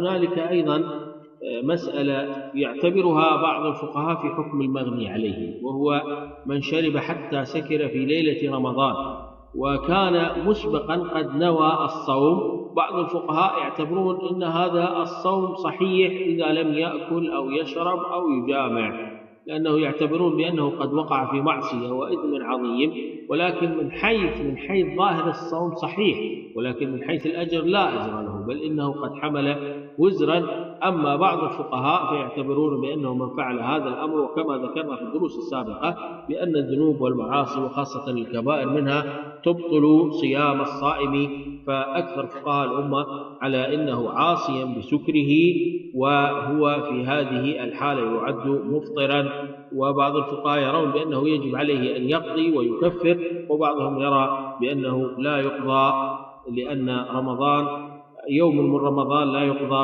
هنالك أيضا مسألة يعتبرها بعض الفقهاء في حكم المغني عليه، وهو من شرب حتى سكر في ليلة رمضان وكان مسبقا قد نوى الصوم. بعض الفقهاء يعتبرون أن هذا الصوم صحيح إذا لم يأكل أو يشرب أو يجامع، لأنه يعتبرون بأنه قد وقع في معصية وإثم عظيم، ولكن من حيث ظاهر الصوم صحيح، ولكن من حيث الأجر لا أجر له، بل إنه قد حمل وزرا. أما بعض الفقهاء فيعتبرون بأنه من فعل هذا الأمر، وكما ذكرنا في الدروس السابقة بأن الذنوب والمعاصي وخاصة الكبائر منها تبطل صيام الصائم، فأكثر فقهاء الأمة على أنه عاصيا بسكره، وهو في هذه الحالة يعد مفطرا. وبعض الفقهاء يرون بأنه يجب عليه أن يقضي ويكفر، وبعضهم يرى بأنه لا يقضى، لأن رمضان يوم من رمضان لا يقضى